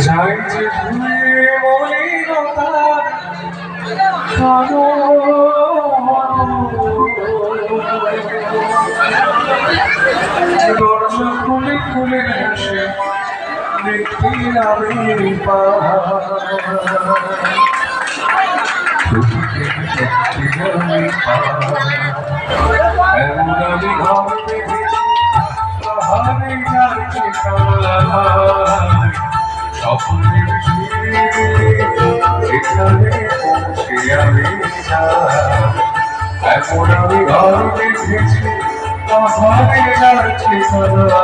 যাই যে ভুলে মলিনতা কারো দরজা খুলে খুলে আসে দেখি আমি এমন আমি ঘর পাহাড়ে যাচ্ছি স্বপ্নের এখানে পৌঁছে আমি এখন আমি ঘর দেখেছি পাহাড়ে যাচ্ছি স্বপ্নের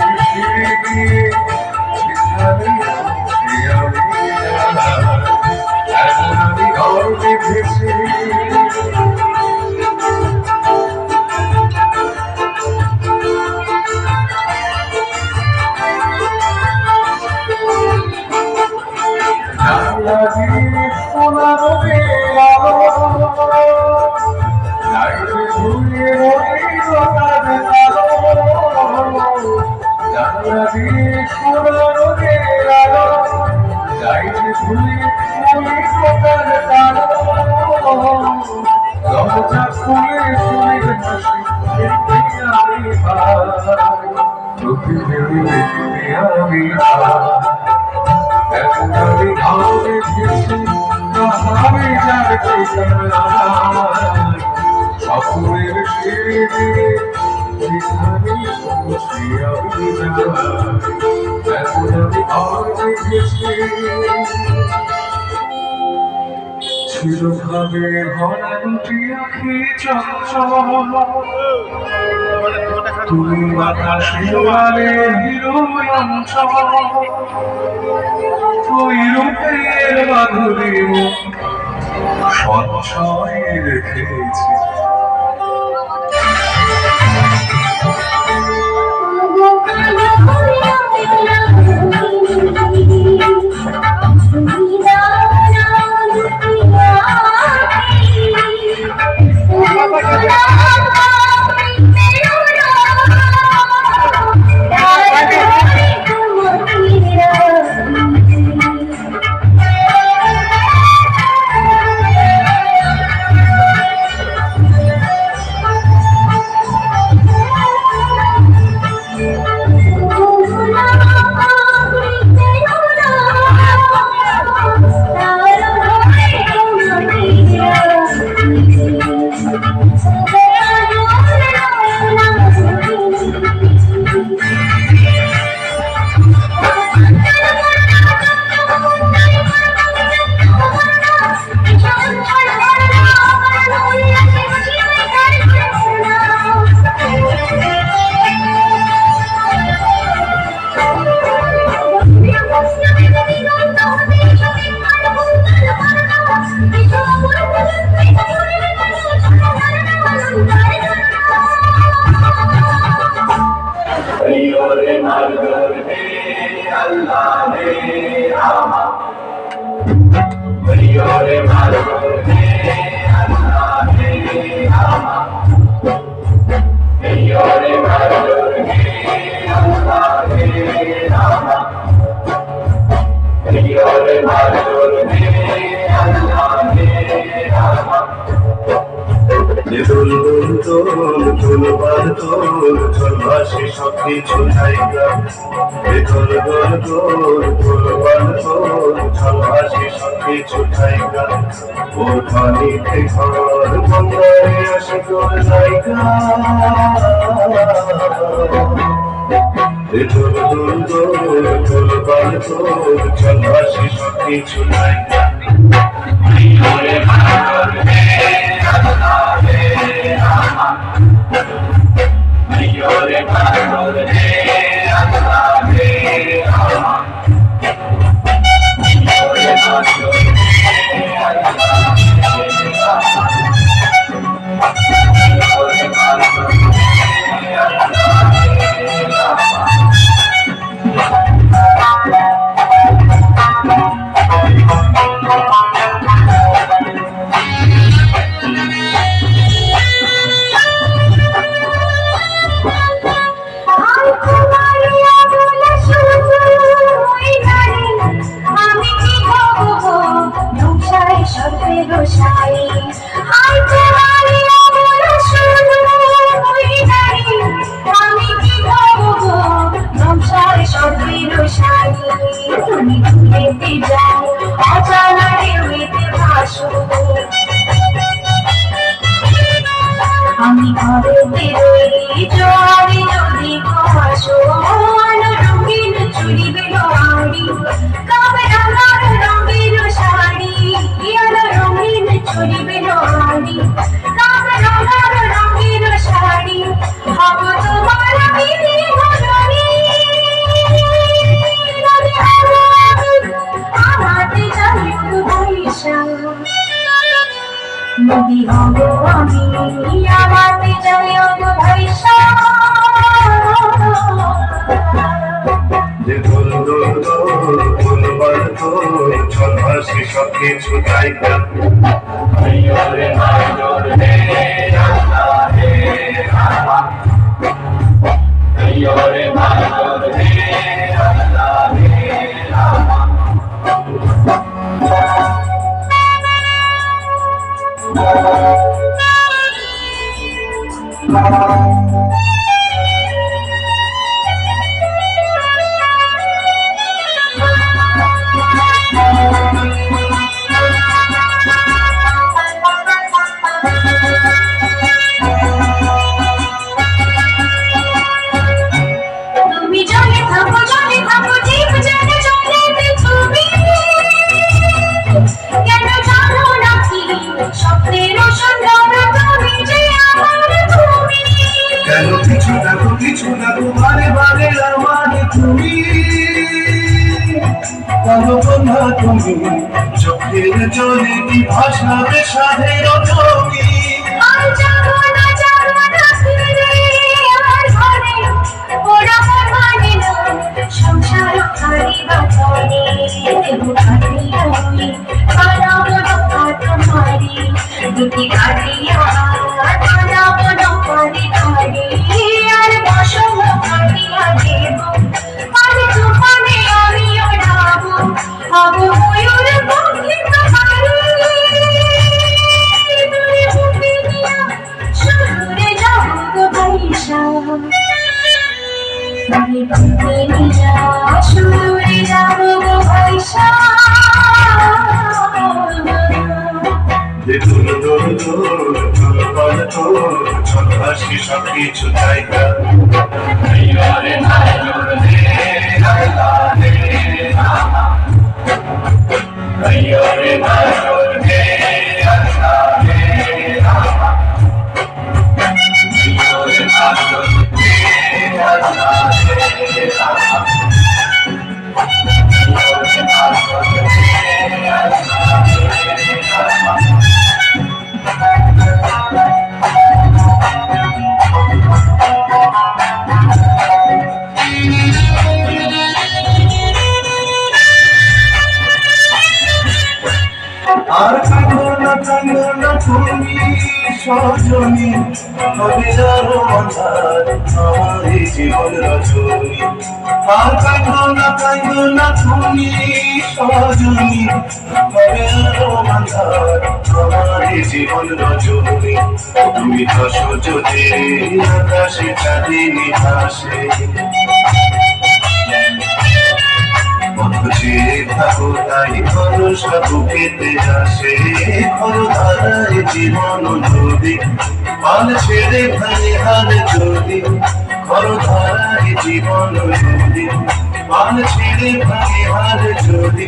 এখানে পৌঁছে আমি এখন আমি ঘর দেখেছি স্বপ্নের চিরভাবে ভরা দুটি আখি চঞ্চল তুমি বাতাসে বারে হিরোই অঞ্চল ওই রূপের মাধুরী সঞ্চয় রেখেছি সবকিছু জায়গা বেতন দোল দোল দোলবার দোল ছলহাসি সবকিছু জায়গা ওর পানিতে ঘর বন্দরে আসে তোর জায়গা বেতন দোল দোল দোলবার দোল ছলহাসি সবকিছু জায়গা সব কিছু নায়িকা কেন কিছু না বারে বারে আমার তুমি কেন বন্ধা তুমি চোখের জলে কি ভাসাবে সাধের তুমি সংসার খারিবা চলে দুটি কাটিয়া আর বসব কাটিয়া দেব আর তুফানে আমি ওড়াব হব ময়ূর পক্ষী সুরে যাব ভাইসা সুরে যাব ভাইসা দোল দোল দোল দোল বল তোর ছলহাসি সব কিছু জায়গা আর কাঁদো না তুমি সজনী হবে আরো অন্ধার আমার এই জীবন রজনী আর কাঁদো না তুমি সজনী হবে আরো অন্ধার আমার এই জীবন রজনী তুমি হাসো যদি আকাশে চাঁদিনী ভাসে থাকো তাই ভরসা বুকেতে আসে খরধারায় জীবন যদি পাল ছেড়ে ভাঙে হার যদি খরধারায় জীবন যদি পাল ছেড়ে ভাঙে হার যদি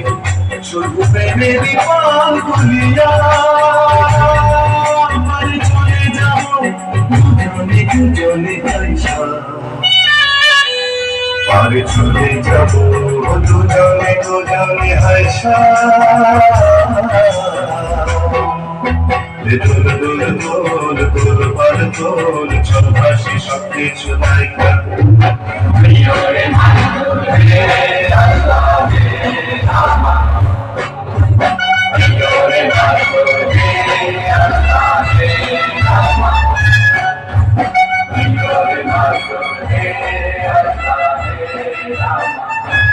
শুধু প্রেমেরই পাল গুলিয়া আমার চলে যাবো দুজনে পয়সা পারে চলে যাব দুজনে হাইসা দোল দোল দোল দোল পাল দোল ছলহাসি সব কিছু নায়িকা Rama